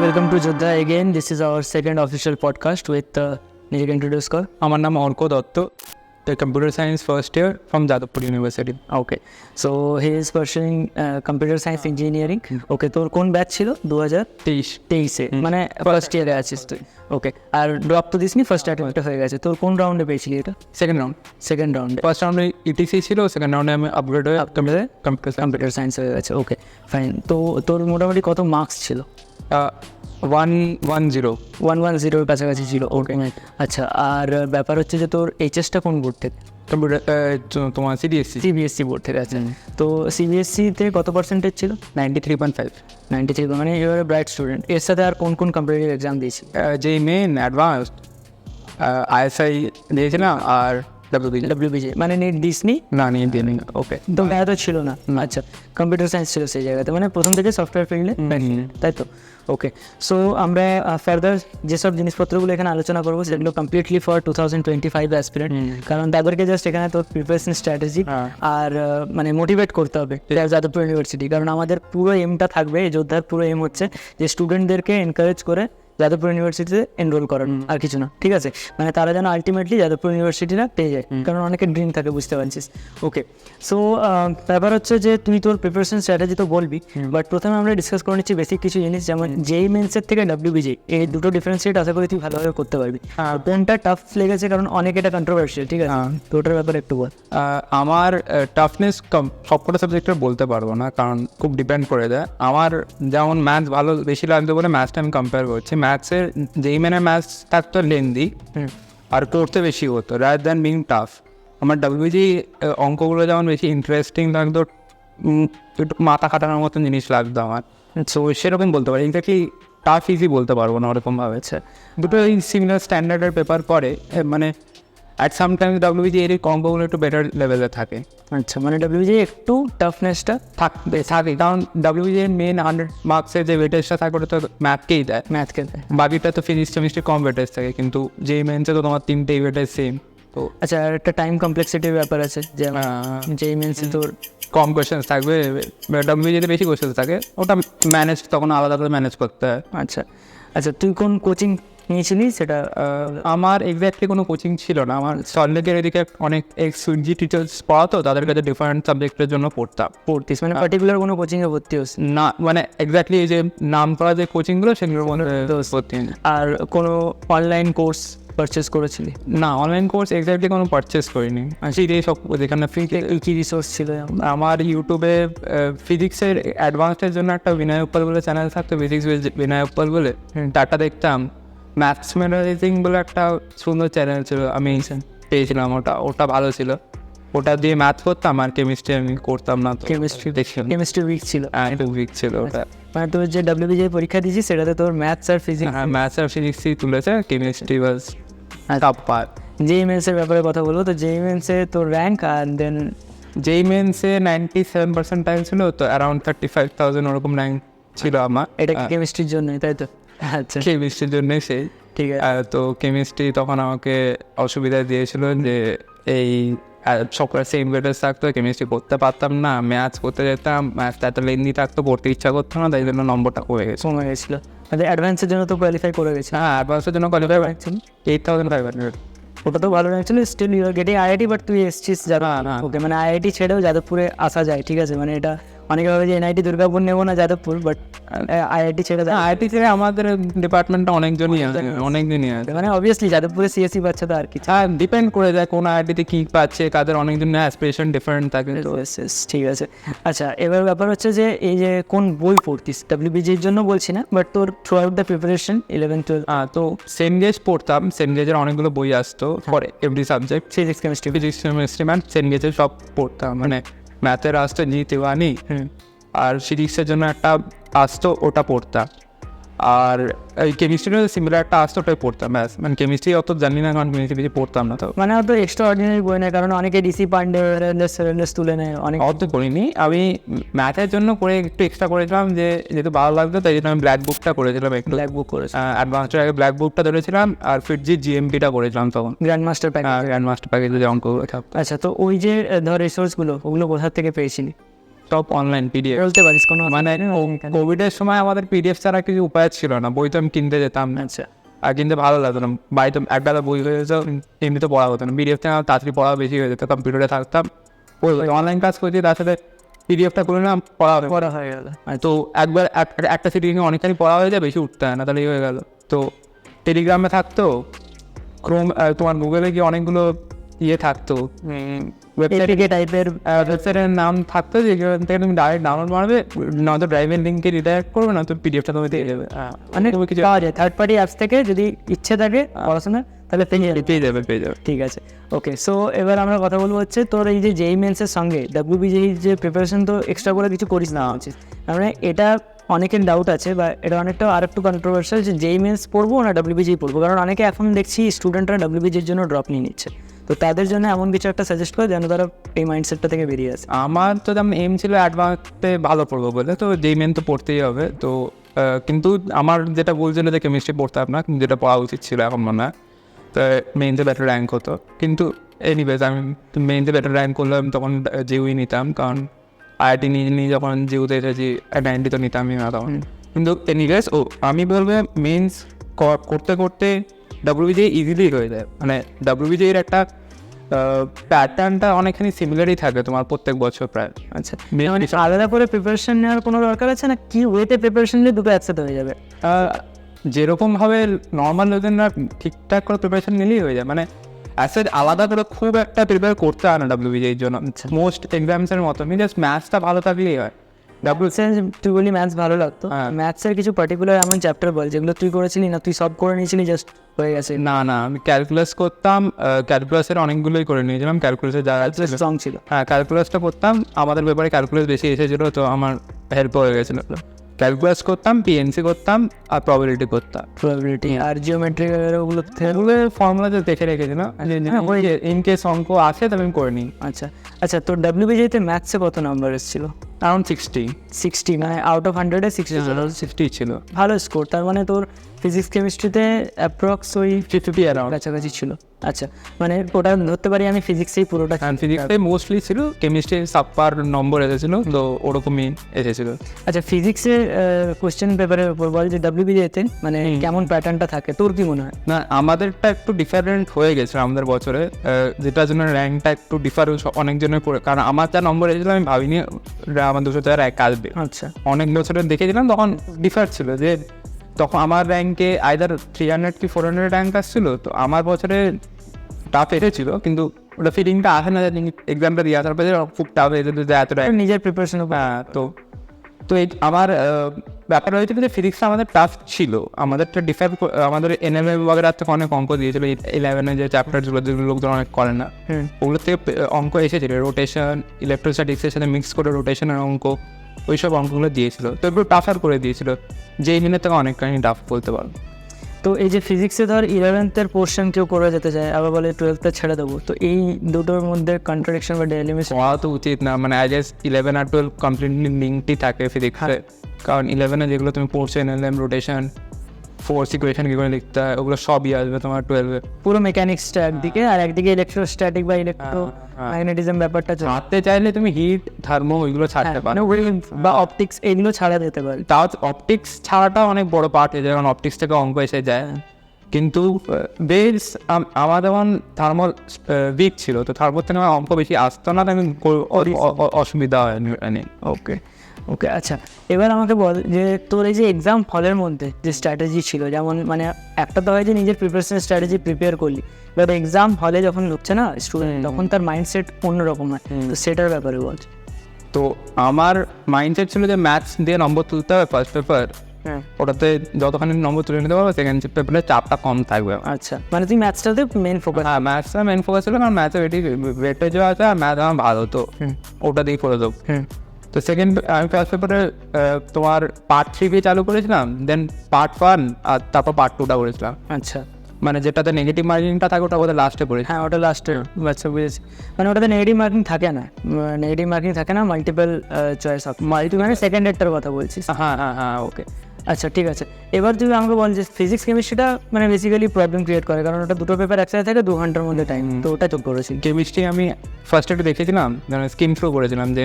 Welcome to Jodha again. This is our second official podcast with নিজেকে introduce কর. আমার নাম Arka Dutta, the computer science first year from Jadavpur university. Okay. So he is pursuing computer science engineering. Okay. তোর কোন batch ছিল? 2023 মানে first ইয়ারে আছিস তুই। ওকে, আর ড্রপ তো দিসনি, ফার্স্ট অ্যাটেম্পটা হয়ে গেছে। তোর কোন রাউন্ডে পেয়েছিলি এটা? Second round. সেকেন্ড রাউন্ডে। ফার্স্ট রাউন্ডে ইটিসি ছিল, সেকেন্ড রাউন্ডে আমি আপগ্রেড হয়ে কম্পিউটার সায়েন্স হয়ে গেছে। Okay fine. তো তোর মোটামুটি কত মার্কস ছিল? 110 110 কাছাকাছি ছিল। ওকে আচ্ছা, আর ব্যাপার হচ্ছে যে তোর এইচএসটা কোন বোর্ড থেকে? কম্পিউটার তোমার সিবিএসসি বোর্ড থেকে আছে। তো সিবিএসসিতে কত পার্সেন্টেজ ছিল? 93.5। 93, মানে এবারে ব্রাইট স্টুডেন্ট। এর সাথে আর কোন কোন কম্পিটিটিভ এক্সাম দিয়েছি? যেই মেন অ্যাডভান্সড আইএসআই দিয়েছিলাম আর ডব্লিউবিজে। মানে নেট দিসনি? না, নিয়ে দিয়ে নেই। ওকে, তো তো ছিল না। আচ্ছা, কম্পিউটার সায়েন্স ছিল সেই জায়গাতে, মানে প্রথম থেকে সফটওয়্যার ফিল্ডে, তাই তো? ওকে, সো আমরা ফার্দার যেসব জিনিসপত্রগুলো এখানে আলোচনা করবো সেগুলো কমপ্লিটলি ফর 2025 অ্যাসপিরেন্ট, কারণ তাদেরকে জাস্ট এখানে তোর প্রিপারেশন স্ট্র্যাটেজি আর মানে মোটিভেট করতে হবে যাদবপুর ইউনিভার্সিটি। কারণ আমাদের পুরো এমটা থাকবে, এই যোদ্ধার পুরো এম হচ্ছে যে স্টুডেন্টদেরকে এনকারেজ করে যাদবপুর ইউনিভার্সিটিতে এনরোল করানো, আর কিছু না। ঠিক আছে, মানে তারা যেন আলটিমেটলি যাদবপুর ইউনিভার্সিটিটা পেয়ে যায়, কারণ অনেকের ড্রিম থাকে, বুঝতে পারছিস। ওকে, সো ব্যাপার হচ্ছে যে তুই তোর প্রিপারেশন স্ট্র্যাটেজি তো বলবি, বাট প্রথমে আমরা ডিসকাস করে নিচ্ছি বেসিক কিছু জিনিস, যেমন যেই মেন্সের থেকে ডাব্লিউবিজে, এই দুটো ডিফারেন্সিয়েট আশা করি তুই ভালোভাবে করতে পারবি। কোনটা টাফ লেগেছে, কারণ অনেক এটা কন্ট্রোভার্সিয়াল, ঠিক আছে? তো ওটার ব্যাপারে একটু বল। আমার টাফনেস সবকটা সাবজেক্টের বলতে পারবো না, কারণ খুব ডিপেন্ড করে যায়। আমার যেমন ম্যাথস ভালো বেশি লাগতো বলে ম্যাথসটা আমি কম্পেয়ার করছি। ম্যাথসের যেই মানে ম্যাথস থাকতো লেন্দি আর করতে বেশি হতো রাদার দ্যান বিং টাফ। আমার ডাব্লিউবিজি অঙ্কগুলো যেমন বেশি ইন্টারেস্টিং লাগতো, একটু মাথা খাটানোর মতন জিনিস লাগতো আমার। সো সেরকম বলতে পারি, এক্স্যাক্টলি টাফ ইজি বলতে পারবো না ওরকমভাবে। দুটো এই সিমিলার স্ট্যান্ডার্ডের পেপার করে, মানে অ্যাট সামটাইমস ডাব্লিউবিজি এর অঙ্কগুলো একটু বেটার লেভেলে থাকে। আচ্ছা, মানে ডাব্লিউবিজে একটু টাফনেসটা থাকে, কারণ ডাব্লিউবিজি এর মেন 100 মার্কসের যে ওয়েটেজটা থাকে ওটা তো ম্যাথকেই দেয়, বাকিটা তো ফিজিক্স কেমিস্ট্রি কম ওয়েটেজ থাকে, কিন্তু যেই মেন্সে তো তোমার 3টে ওয়েটেজ সেম। তো আচ্ছা, আর একটা টাইম কমপ্লেক্সিটির ব্যাপার আছে, যে যেই মেন্সে তোর কম কোয়েশ্চেন্স থাকবে, ডাব্লিউবিজিতে বেশি কোয়েশ্চেন্স থাকে, ওটা ম্যানেজ তখন আলাদা করে ম্যানেজ করতে হয়। আচ্ছা আচ্ছা, তুই কোন কোচিং নিয়েছিলি সেটা? আমার এক্স্যাক্টলি কোনো কোচিং ছিল না। আমার সল্টলেকের এদিকে অনেক এক্স-সুইজি টিচার্স পড়াতো, তাদের কাছে ডিফারেন্ট সাবজেক্টের জন্য পড়তিস, মানে পার্টিকুলার কোনো কোচিংয়ে ভর্তি হস না? মানে এক্স্যাক্টলি এই যে নাম করা যে কোচিংগুলো সেগুলোর মধ্যে ভর্তি। আর কোনো অনলাইন কোর্স পারচেস করেছিলি? না, অনলাইন কোর্স এক্স্যাক্টলি কোনো পারচেস করিনি। এই সব যেখানে ফ্রি কী রিসোর্স ছিল? আমার ইউটিউবে ফিজিক্সের অ্যাডভান্সের জন্য একটা বিনয় উপ্পাল বলে চ্যানেল থাকতো, ফিজিক্স বিনয় উপ্পাল বলে, তারটা দেখতাম। ম্যাথস মেমোরাইজিং বলে একটা সুন্দর চ্যানেল ছিল, আমি পেয়েছিলাম, ওটা ভালো ছিল। ওটা দিয়ে ম্যাথ করতাম, আর কেমিস্ট্রি আমি করতাম না। কেমিস্ট্রি উইক ছিল, একটু উইক ছিল ওটা। মানে তোর যে ডাব্লিউবিজি পরীক্ষা দিয়েছিস সেটাতে তোর ম্যাথস আর ফিজিক্স? হ্যাঁ, ম্যাথস আর ফিজিক্সই তুলেছে, কেমিস্ট্রি ওয়াজ টপ পার্ট। যেই মেন্সের ব্যাপারে কথা বলবো, তো যেই মেন্সে তোর র্যাঙ্ক, আর দেন যেই মেন্সে 97% ছিল, তো অ্যারাউন্ড 35,000 ওরকম র্যাঙ্ক ছিল আমার। এটা কেমিস্ট্রির জন্যই, তাই তো? আচ্ছা, কেমিস্ট্রির জন্যই সেই। ঠিক আছে। তো কেমিস্ট্রি তখন আমাকে অসুবিধা দিয়েছিল যে এই সবকটা সেম ওয়েটেজ থাকতো, কেমিস্ট্রি করতে পারতাম না। ম্যাথস করতে যেতাম, ম্যাথসটা এত লেন্দি থাকতো, পড়তে ইচ্ছা করতো না, তাই জন্য নম্বরটা কমে গেছিলো। মানে অ্যাডভান্সের জন্য তো কোয়ালিফাই করে গেছে? হ্যাঁ, অ্যাডভান্সের জন্য কোয়ালিফাই ছিল 8,500। ওটা তো ভালো র্যাঙ্ক ছিল, still you are getting IIT, but তুই এসছিস ওকে, মানে আইআইটি ছেড়েও যাদবপুরে আসা যায়, ঠিক আছে? মানে এটা অনেকে ভাবে যে এনআইটি দুর্গাপুর নেবো না যাদবপুর, বাট আইআইটি ছেড়ে আইআইটি ছেড়ে আমাদের ডিপার্টমেন্টটা অনেকদিনই আছে, মানে অবভিয়াসলি যাদবপুরে সিএসসি পাচ্ছে তো আর কিছু। হ্যাঁ, ডিপেন্ড করে যায় কোন আইআইটিতে কী পাচ্ছে, কাদের অনেকদিন অ্যাসপিরেশন ডিফারেন্ট থাকে। ঠিক আছে। আচ্ছা, এবার ব্যাপার হচ্ছে যে এই যে কোন বই পড়তিস, ডাব্লিউবিজির জন্য বলছি না, বাট তোর থ্রু আউট দ্য প্রিপারেশন 11-12? তো সেন্ট গেজ পড়তাম, সেন্ট গেজের অনেকগুলো বই আসতো for every subject, physics chemistry math, সেন্ট গেজের সব পড়তাম। মানে ম্যাথের আসতো জি তিওয়ানি, আর ফিজিক্সের জন্য একটা আসতো, ওটা পড়তাম। আর এই কেমিস্ট্রিরও সিমিলার একটা আসতো, ওটাই পড়তাম ব্যাস। মানে কেমিস্ট্রি অত জানি না, কারণ কেমিস্ট্রি বেশি পড়তাম না। তো মানে অত এক্সট্রা অর্ডিনারি বই নেয়, কারণ অনেকে ডিসি পান্ডে তুলে নেয়, অনেক অত করিনি। আমি ম্যাথের জন্য করে একটু এক্সট্রা করেছিলাম, যে যেহেতু ভালো লাগতো, তাই জন্য আমি ব্ল্যাক বুকটা করেছিলাম। একটু ব্ল্যাক বুক করেছি, অ্যাডভান্সের আগে ব্ল্যাক বুকটা ধরেছিলাম, আর ফিটজি জিএমপিটা করেছিলাম তখন, গ্র্যান্ড মাস্টার প্যাকেজে যে অঙ্কগুলো থাকতো। আচ্ছা, তো ওই যে ধর রিসোর্সগুলো, ওগুলো কোথা থেকে পেয়েছিলি? সব অনলাইন পিডিএফ। বলতে পারিস কোনো মানে কোভিডের সময় আমাদের পিডিএফ ছাড়া কিছু উপায় ছিল না, বই তো আমি কিনতে যেতাম না। আচ্ছা আর কিনতে ভালো লাগতো না, বাড়িতে একটা বই হয়ে যেত, এমনিতে পড়া হতো না। পিডিএফ থেকে আমার তাড়াতাড়ি পড়া বেশি হয়ে যেত, কম্পিউটারে থাকতাম অনলাইন ক্লাস করছি, তার সাথে পিডিএফটা করে না পড়া হবে। পড়া হয়ে গেল। তো একবার একটা সিটিংয়ে অনেকখানি পড়া হয়ে যায়, বেশি উঠতে হয় না, তাহলে হয়ে গেল। তো টেলিগ্রামে থাকতো, ক্রোম তোমার গুগলে গিয়ে অনেকগুলো ইয়ে থাকতো, ওয়েবসাইটের নাম থাকতো, যেখান থেকে তুমি ডাইরেক্ট ডাউনলোড মারবে, নয়তো ড্রাইভের লিঙ্কে রিডাইরেক্ট করবে, নয়তো পিডিএফটা তুমি পেয়ে যাবে। মানে কিছু পাওয়া যায় থার্ড পার্টি অ্যাপস থেকে, যদি ইচ্ছে থাকে পড়াশোনা তাহলে পেয়ে যাবে। ঠিক আছে, ওকে। সো এবার আমরা কথা বলবো হচ্ছে তোর এই যে জেই মেন্সের সঙ্গে WBJEE যে প্রিপারেশন, তো এক্সট্রা করে কিছু করিস না উচিত। মানে এটা অনেকের ডাউট আছে, বা এটা অনেকটা আর একটু কন্ট্রোভার্সিয়াল, যে জেই মেন্স পড়বো না WBJEE পড়বো। কারণ অনেকে এখন দেখছি স্টুডেন্টরা WBJEE জন্য ড্রপ নিয়ে নিচ্ছে, তো তাদের জন্য এমন কিছু একটা সাজেস্ট করে যেন তারা এই মাইন্ডসেটটা থেকে বেরিয়ে আসে। আমার তো যেমন এম ছিল অ্যাডভান্সে ভালো পড়বো বলে, তো যেই মেন তো পড়তেই হবে। তো কিন্তু আমার যেটা বলছিল যে কেমিস্ট্রি পড়তে হবে না, যেটা পড়া উচিত ছিল এখন মনে হয়, তো মেইনতে বেটার র্যাঙ্ক হতো। কিন্তু এনিওয়েজ আমি মেইনতে বেটার র্যাঙ্ক করলাম, তখন জিউই নিতাম, কারণ IIT নিয়ে যখন জিউতে এসেছি 90 তো নিতামই না তখন। কিন্তু এনিওয়েজ আমি বলবো মেন্স করতে করতে WBJEE ইজিলি হয়ে যায়। মানে WBJEE একটা প্যাটার্নটা অনেকখানি সিমিলারই থাকে তোমার প্রত্যেক বছর প্রায়। আচ্ছা, মানে আলাদা করে প্রিপারেশন নেওয়ার কোনো দরকার আছে না? কি ওয়েতে প্রিপারেশন নিলে দুটো একসাথে হয়ে যাবে? যেরকমভাবে নর্মাল লোকেরা ঠিকঠাক করে প্রিপারেশন নিলেই হয়ে যায়। মানে অ্যাসেট আলাদা করে খুব একটা প্রিপেয়ার করতে হয় না WBJEE জন্য, মোস্ট এক্সামসের মতো। আমি জাস্ট ম্যাথসটা ভালো থাকলেই হয়। তুই বলি ম্যাথস ভালো লাগতো, ম্যাথসের কিছু পার্টিকুলার এমন চ্যাপ্টার বল যেগুলো তুই করেছিলি না, তুই সব করে নিয়েছিলি, জাস্ট হয়ে গেছে? না, আমি ক্যালকুলাস করতাম, ক্যালকুলাসের অনেকগুলোই করে নিয়েছিলাম, ক্যালকুলাসে যারা স্ট্রং ছিল। হ্যাঁ, ক্যালকুলাসটা করতাম, আমাদের ব্যাপারে ক্যালকুলাস বেশি এসেছিলো, তো আমার হেল্প হয়ে গেছিলো। ক্যালকুলাস করতাম, PNC করতাম, আর প্রবাবিলিটি করতাম। আর জিওমেট্রি ওগুলো ফর্মুলা যে দেখে রেখেছিলাম, ইন কেস অঙ্ক আসে তবে আমি করে নিই। আচ্ছা, তোর WBJEE-তে ম্যাথসে কত নাম্বার এসেছিল? অ্যারাউন্ড 60, মানে আউট অফ 100-এ 60 ছিল। ভালো স্কোর। তার মানে তোর ফিজিক্স কেমিস্ট্রিতে অ্যাপ্রক্স ওই 50 অ্যারাউন্ড কাছাকাছি ছিল। আচ্ছা, মানে ওটা ধরতে পারি আমি ফিজিক্সেই পুরোটা। ফিজিক্সটাই মোস্টলি ছিল, কেমিস্ট্রি সাবপার নম্বর এসেছিলো, তো ওরকমই এসেছিলো। আচ্ছা, ফিজিক্সের কোয়েশ্চেন পেপারের উপর বল যে WBJEE-তে মানে কেমন প্যাটার্নটা থাকে, তোর কি মনে হয়? না, আমাদেরটা একটু ডিফারেন্ট হয়ে গেছে আমাদের বছরে, যেটার জন্য র্যাঙ্কটা একটু ডিফারেন্স অনেকজনের পড়ে। কারণ আমার যা নম্বর এসেছিলো আমি ভাবিনি আমার 200 টাকার এক আসবে। আচ্ছা, অনেক বছরে দেখেছিলাম তখন ডিফার ছিল, যে তখন আমার র্যাঙ্কে আইদার 300 কি 400 র্যাঙ্ক আসছিলো। তো আমার বছরে টাফ এসেছিলো, কিন্তু ওটা ফিলিংটা আসে না, এক্সামটা দিয়ে আসার পরে খুব টাফ এসেছিলো যে এতটা নিজের প্রিপারেশন। হ্যাঁ, তো এই আমার ব্যাপার হয়েছিল যে ফিজিক্সটা আমাদের টাফ ছিল, আমাদেরটা ডিফার, আমাদের NMM বগের থেকে অনেক অঙ্ক দিয়েছিল 11-এ, যে চ্যাপ্টারগুলো যেগুলো লোকজন অনেক করে না, ওগুলো থেকে অঙ্ক এসেছিল। রোটেশন, ইলেকট্রোস্ট্যাটিক্সের সাথে মিক্স করে রোটেশনের অঙ্ক, ওই সব অঙ্কগুলো দিয়েছিল, তো একটু টাফার করে দিয়েছিল, যে ইঞ্জিনের থেকে অনেকখানি টাফ বলতে পারো। তো এই যে ফিজিক্সে ধর 11th-এর পোর্শন কেউ করে যেতে চায়, আবার বলে 12th-টা ছেড়ে দেবো, তো এই দুটোর মধ্যে কন্ট্রাডিকশন বা ডেলিমিটেশন হওয়া তো উচিত না। মানে আই গেস 11 আর 12 কমপ্লিটলি লিঙ্কই থাকে ফিজিক্সে, কারণ 11-এ যেগুলো তুমি পড়ছো NLM, রোটেশন, ফোর্স ইকুয়েশন কী করে লিখতে হয়, ওগুলো সবই আসবে তোমার 12-এ। পুরো মেকানিক্সটা একদিকে, আর একদিকে ইলেকট্রোস্ট্যাটিক বা ইলেকট্রো ম্যাগনেটিজম ব্যাপারটা ছাড়তে চাইলে তুমি হিট, থার্মো ওইগুলো ছাড়তে পারো, বা অপটিক্স এগুলো ছাড়া যেতে পারে। তাও অপটিক্স ছাড়াটা অনেক বড় পার্ট হয়ে যায়, কারণ অপটিক্স থেকে অঙ্ক এসে যায়। কিন্তু বেস আমার যেমন থার্মাল উইক ছিল, তো থার্মোর থেকে আমার অঙ্ক বেশি আসতো না, তাই অসুবিধা হয়নি। ওকে, আচ্ছা, এবার আমাকে বল যে তোর এই যে এক্সাম হলের মধ্যে যে স্ট্র্যাটেজি ছিল, যেমন মানে একটা তো হয় যে নিজের প্রিপারেশন স্ট্র্যাটেজি প্রিপেয়ার করলি, এবার এক্সাম হলে যখন ঢুকছে না স্টুডেন্ট, তখন তার মাইন্ডসেট অন্যরকম হয়, তো সেটার ব্যাপারে বল। তো আমার মাইন্ডসেট ছিল যে ম্যাথস দিয়ে নম্বর তুলতে হবে ফার্স্ট পেপার, ওটাতে যতখানি নম্বর তুলে নিতে পারবো, সেকেন্ড পেপারে চাপটা কম থাকবে। আচ্ছা, মানে তুই ম্যাথসটাতে মেন ফোকাস? হ্যাঁ, ম্যাথসটা মেন ফোকাস ছিল, কারণ ম্যাথে ওয়েটেজ আছে, আর ম্যাথ আমার ভালো, তো ওটা দিয়ে করে দেবো। তো আমি ফার্স্ট পেপারে তোমার পার্ট 3 দিয়ে চালু করেছিলাম, দেন পার্ট 1, আর তারপর পার্ট 2টা করেছিলাম। আচ্ছা, মানে যেটাতে নেগেটিভ মার্কিংটা থাকে ওটা ওদের লাস্টে পড়েছি। হ্যাঁ, ওটা লাস্টে। আচ্ছা, বুঝেছি। মানে ওটাতে নেগেটিভ মার্কিং থাকে না, মাল্টিপল চয়েস অফ মানে সেকেন্ডেরটার কথা বলছিস? হ্যাঁ, ওকে। আচ্ছা, ঠিক আছে। এবার তুই আমাকে বল যে ফিজিক্স কেমিস্ট্রিটা মানে বেসিক্যালি প্রবলেম ক্রিয়েট করে, কারণ ওটা দুটো পেপার একসাথে থাকে 2 ঘন্টার মধ্যে টাইম, তো ওটা চোখ করেছি। কেমিস্ট্রি আমি ফার্স্ট একটু দেখেছিলাম, স্কিম থ্রু করেছিলাম, যে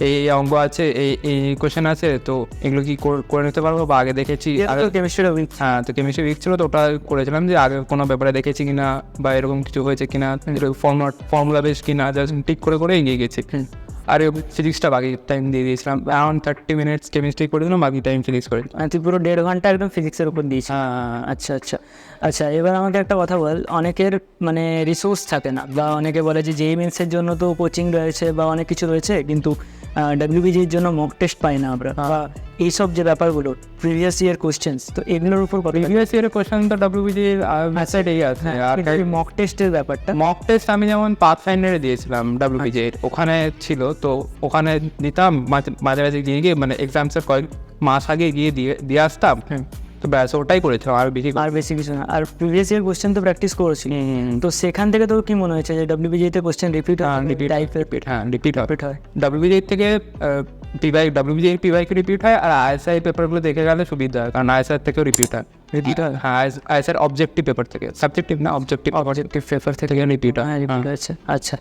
এই অঙ্ক আছে, এই কোয়েশ্চেন আছে, তো এগুলো কি করে নিতে পারবো বা আগে দেখেছি আগে। কেমিস্ট্রিটা উইক। হ্যাঁ, তো কেমিস্ট্রি উইক ছিল, তো ওটা করেছিলাম যে আগে কোনো ব্যাপারে দেখেছি কিনা বা এরকম কিছু হয়েছে কিনা, ফর্মুলা বেস কিনা, জাস্ট ঠিক করে এগিয়ে গেছি। আর ফিজিক্সটা বাকি টাইম দিয়ে দিয়েছিলাম, অ্যারাউন্ড 30 মিনিটস কেমিস্ট্রি করে দিলাম, বাকি টাইম ফিজিক্স করে দিলাম। তুই পুরো 1.5 ঘন্টা একদম ফিজিক্সের উপর দিয়েছিস। আচ্ছা আচ্ছা আচ্ছা, এবার আমাকে একটা কথা বল, অনেকের মানে রিসোর্স থাকে না, বা অনেকে বলে যে যেই মেন্সের জন্য তো কোচিং রয়েছে বা অনেক কিছু রয়েছে, কিন্তু ডাব্লিউবিজির জন্য মক টেস্ট পাই না আমরা, বা এইসব যে ব্যাপারগুলো প্রিভিয়াস ইয়ার কোশ্চেন্স, তো এগুলোর উপর প্রিভিয়াস ইয়ারের কোয়েশ্চেন তো ডাব্লিউবিজির ওয়েবসাইট এই আছে। আর মক টেস্টের ব্যাপারটা, মক টেস্ট আমি যেমন পাথফাইন্ডারে দিয়েছিলাম ডাব্লিউবিজির, ওখানে ছিল, তো ওখানে দিতাম মাঝে মাঝে গিয়ে মানে এক্সামসের কয়েক মাস আগে গিয়ে দিয়ে আসতাম, তো ব্যাস ওটাই করেছিলাম, আর বেশি কিছু না। আর প্রিভিয়াস ইয়ার কোশ্চেন তো প্র্যাকটিস করেছি, তো সেখান থেকে তোর কি মনে হয়েছে যে ডাব্লিউবিজিতে কোশ্চেন রিপিট হয়? ডাব্লিউবিজির থেকে ডাব্লিউবিজির পিওয়াইকিউ রিপিট হয়, আর আইএসআই পেপারগুলো দেখে গেলে সুবিধা হয়, কারণ আইএসআই থেকেও রিপিট হয়। হ্যাঁ, আইএসআই অবজেক্টিভ পেপার থেকে, সাবজেক্টিভ না, অবজেক্টিভ পেপার থেকে রিপিট হয়। আচ্ছা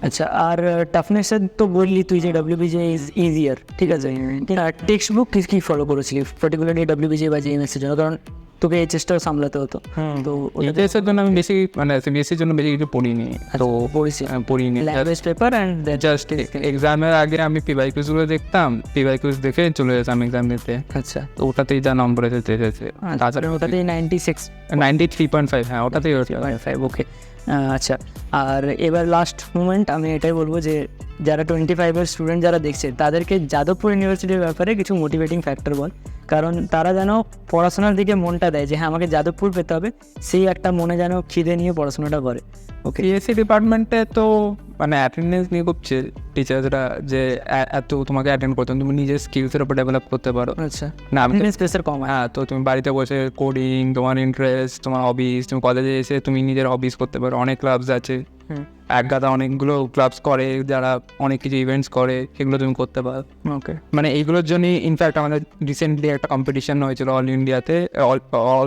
আচ্ছা, আর টাফনেসের তো বললি তুই যে ডাব্লিউবিজি ইজ ইজিয়ার, ঠিক আছে, টেক্সট বুক কি ফলো করেছিলি পার্টিকুলারলি ডাব্লিউবিজি বা জিএমএস এর জন্য? কারণ তোকে এইচএসটাও সামলাতে হতো, তো এইচএসের জন্য আমি বেশি মানে সিবিএসসির জন্য বেশি কিছু পড়িনি, তো পড়িনি ল্যাঙ্গুয়েজ পেপার অ্যান্ড জাস্ট এক্সামের আগে আমি পিওয়াইকিউসগুলো দেখতাম, পিওয়াইকিউস দেখে চলে যেতাম এক্সাম দিতে। আচ্ছা, তো ওটাতেই যা নম্বর এসেছে, তাছাড়া ওটাতেই 93.5, হ্যাঁ ওটাতেই। ওকে, আচ্ছা। আর এবার লাস্ট মোমেন্ট আমি এটাই বলবো যে যারা 25-এর স্টুডেন্ট যারা দেখছে, তাদেরকে যাদবপুর ইউনিভার্সিটির ব্যাপারে কিছু মোটিভেটিং ফ্যাক্টর বল, কারণ তারা যেন পড়াশোনার দিকে মনটা দেয়, যে হ্যাঁ আমাকে যাদবপুর পেতে হবে, সেই একটা মনে যেন খিদে নিয়ে পড়াশোনাটা করে। ওকে, সিএসসি ডিপার্টমেন্টে তো মানে অ্যাটেন্ডেন্স নিয়ে খুব টিচার্সরা, যে এত তোমাকে অ্যাটেন্ড করতে তুমি নিজের স্কিলসের উপর ডেভেলপ করতে পারো। আচ্ছা, না আমি স্পেসের কম। হ্যাঁ, তো তুমি বাড়িতে বসে কোডিং, তোমার ইন্টারেস্ট, তোমার হবিস, তুমি কলেজে এসে তুমি নিজের হবিস করতে পারো। অনেক ক্লাবস আছে, এক গাদা অনেকগুলো ক্লাবস করে যারা অনেক কিছু ইভেন্টস করে, সেগুলো তুমি করতে পারো। ওকে, মানে এইগুলোর জন্যই ইনফ্যাক্ট আমাদের রিসেন্টলি একটা কম্পিটিশন হয়েছিল অল ইন্ডিয়াতে, অল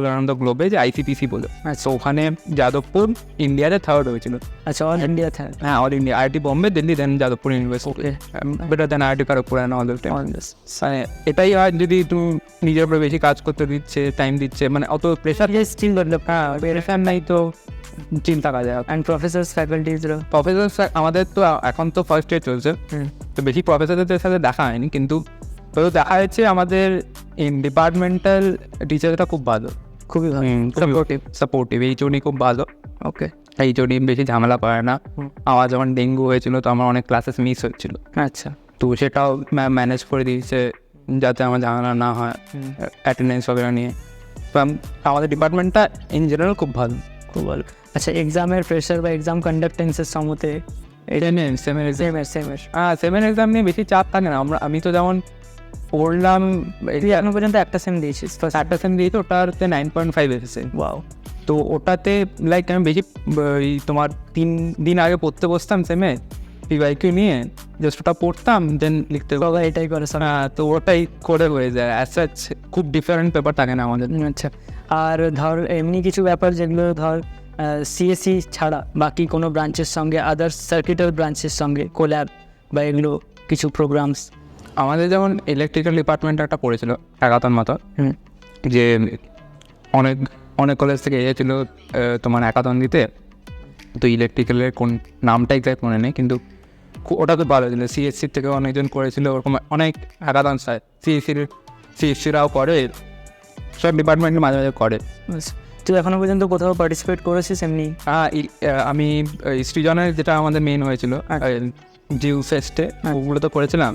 অ্যারাউন্ড দ্য গ্লোবে, যে আইসিপিসি বলে। তো ওখানে যাদবপুর ইন্ডিয়াতে থার্ড হয়েছিল। আচ্ছা, অল ইন্ডিয়া থার্ড? হ্যাঁ, all India, IIT Bombay, Delhi, then Jadavpur university, better than IIT Kharagpur and all the time. এটাই হয়, যদি তুমি নিজের উপরে বেশি কাজ করতে দিচ্ছে, টাইম দিচ্ছে, মানে অত প্রেশার, স্কিল ডেভেলপ, হ্যাঁ প্রেশার নাই, তো চিল থাকা যায়। অ্যান্ড প্রফেসর্স ফ্যাকাল্টিজরা, আমাদের তো এখন তো ফার্স্ট ইয়ার চলছে, তো বেশি প্রফেসরদের সাথে দেখা হয়নি, কিন্তু দেখা যাচ্ছে আমাদের ডিপার্টমেন্টাল টিচারটা খুব ভালো, খুবই ভালো, সাপোর্টিভ। এইচওডি খুব ভালো। ওকে, এইচওডি বেশি ঝামেলা করে না। আমার যখন ডেঙ্গু হয়েছিল, তো আমার অনেক ক্লাসেস মিস হচ্ছিল, আচ্ছা, তো সেটাও ম্যানেজ করে দিয়েছে যাতে আমার ঝামেলা না হয় অ্যাটেন্ডেন্স বগেরা নিয়ে। তো আমাদের ডিপার্টমেন্টটা ইন জেনারেল খুব ভালো। আচ্ছা, এক্সামের প্রেশার বা এক্সাম কন্ডাক্টেন্সের সম্মতে সেমের এক্সাম নিয়ে বেশি চাপ থাকে না। আমি তো যেমন পড়লাম, এখনো পর্যন্ত একটা সেম দিয়েছিস? একটা সেম দিয়েছি, ওটাতে 9.5 এসেছে। ওয়াও। তো ওটাতে লাইক আমি বেশি তোমার 3 দিন আগে পড়তে বসতাম সেমে, পিওয়াইকিউ নিয়ে জাস্ট ওটা পড়তাম, দেন লিখতে এটাই করে। তো ওটাই করে হয়ে যায়। অ্যাজ সাচ খুব ডিফারেন্ট পেপার থাকে না আমাদের। আচ্ছা, আর ধর এমনি কিছু ব্যাপার যেগুলো ধর সিএসসি ছাড়া বাকি কোনো ব্রাঞ্চের সঙ্গে, আদার্স সার্কিটাল ব্রাঞ্চের সঙ্গে কোল্যাব বা এগুলো কিছু প্রোগ্রামস? আমাদের যেমন ইলেকট্রিক্যাল ডিপার্টমেন্ট একটা পড়েছিল একাতন মতো, যে অনেক কলেজ থেকে এসেছিল তোমার একাতন দিতে, তো ইলেকট্রিক্যালের কোন নামটা এক্সাক্ট মনে নেই, কিন্তু ওটা তো ভালো ছিল। সিএসসির থেকে অনেকজন করেছিল, ওরকম অনেক হ্যাকাথন চায়, সিএসসিরাও করে, সব ডিপার্টমেন্টের মাঝে মাঝে করে। তুই এখনো পর্যন্ত কোথাও পার্টিসিপেট করেছিস এমনি? আমি সৃজনের যেটা আমাদের মেন হয়েছিল জিউ ফেস্টে, ওগুলো তো করেছিলাম।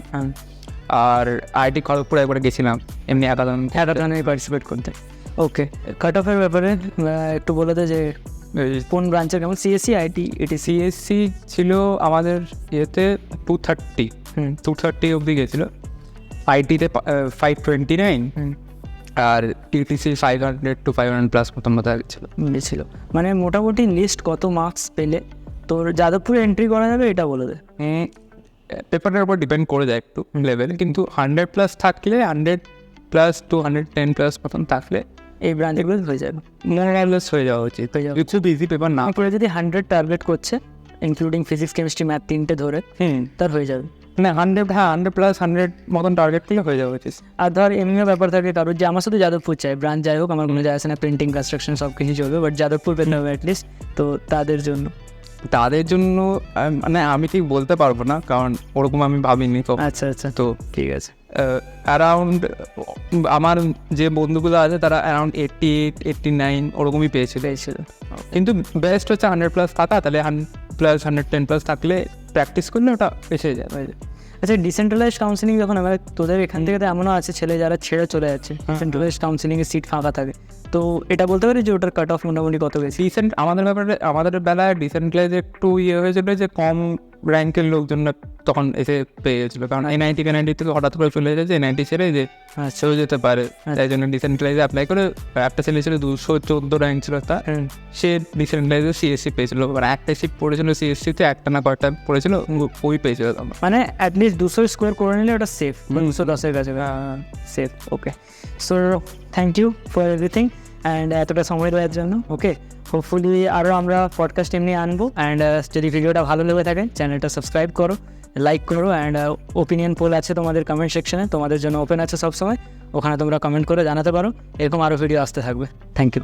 আর আইআইটি খড়গপুরে একবার গেছিলাম এমনি হ্যাকাথনে পার্টিসিপেট করতে। ওকে, কাট অফের ব্যাপারে একটু বলে দে যে কোন ব্রাঞ্চের কেমন? সিএসসি, আইটি, এটি? সিএসসি ছিল আমাদের ইয়েতে 230 অবধি গেছিলো, আইটিতে 529, আর টিটিসি 500 to 500+ মতন মতো গেছিলো। মানে মোটামুটি লিস্ট কত মার্কস পেলে তোর যাদবপুরে এন্ট্রি করা যাবে, এটা বলে দে। পেপারের উপর ডিপেন্ড করে যায় একটু লেভেল, কিন্তু 100+ থাকলে, 100+ to 110+ মতন থাকলে এই ব্রাঞ্চগুলো হয়ে যাবে, মোরালেস হয়ে যাওয়া উচিত। কিছু ইজি পেপার না করে যদি 100 টার্গেট করছে ইনক্লুডিং ফিজিক্স কেমিস্ট্রি ম্যাথ তিনটে ধরে তার হয়ে যাবে। মানে 100+100 মতন টার্গেট থেকে হয়ে যাবে। আর ধর এমনিও ব্যাপার থাকে কারোর যে আমার শুধু যাদবপুর চাই, ব্রাঞ্চ যাই হোক আমার কোনো যায় আসে না, প্রিন্টিং কনস্ট্রাকশন সব কিছু চলবে, বাট যাদবপুর পেতে হবে অ্যাটলিস্ট। তো তাদের জন্য মানে আমি ঠিক বলতে পারবো না, কারণ ওরকম আমি ভাবিনি। তো আচ্ছা আচ্ছা, তো ঠিক আছে। অ্যারাউন্ড আমার যে বন্ধুগুলো আছে তারা অ্যারাউন্ড 88-89 ওরকমই পেয়েছিল। কিন্তু বেস্ট হচ্ছে 100+ থাকা, তাহলে 100+, 110+ থাকলে প্র্যাকটিস করলে ওটা এসে যায়। আচ্ছা, ডিসেন্ট্রালাইজ কাউন্সিলিং যখন আমরা, তোদের এখান থেকে তো এমনও আছে ছেলে যারা ছেড়ে চলে যাচ্ছে, ডিসেন্ট্রালাইজ কাউন্সিলিংয়ের সিট ফাঁকা থাকে, তো এটা বলতে পারি যে ওটার কাট অফ মোটামুটি কত বেশি? আমাদের বেলায় ডিসেন্ট্রালাইজ একটু হয়েছিল যে কম র্যাঙ্কের লোকজন তখন এসে পেয়ে গেছিলো, কারণ NIT থেকে হঠাৎ করে চলে যাচ্ছে, NIT ছেড়ে যে চলে যেতে পারে, তাই জন্য ডিসেন্ট্রালাইজে অ্যাপ্লাই করে একটা ছেলে ছিল 214 র্যাঙ্ক ছিল তার, সে ডিসেন্ট্রালাইজে CSC পেয়েছিল, মানে একটা সিট পড়েছিল CSC-তে, একটা না কয়েকটা পড়েছিল, ওই পেয়েছিল। মানে অ্যাটলিস্ট 200 স্কোয়ার করে নিলে ওটা সেফ, 210-এর কাছে safe. Okay, so thank you for everything and এতটা সময় দেওয়ার জন্য। ওকে, হোপফুলি আরও আমরা পডকাস্ট এমনি আনবো, অ্যান্ড যদি ভিডিওটা ভালো লেগে থাকে চ্যানেলটা সাবস্ক্রাইব করো, লাইক করো, অ্যান্ড ওপিনিয়ন পোল আছে তোমাদের কমেন্ট সেকশনে, তোমাদের জন্য ওপেন আছে সবসময়, ওখানে তোমরা কমেন্ট করে জানাতে পারো, এরকম আরও ভিডিও আসতে থাকবে। Thank you.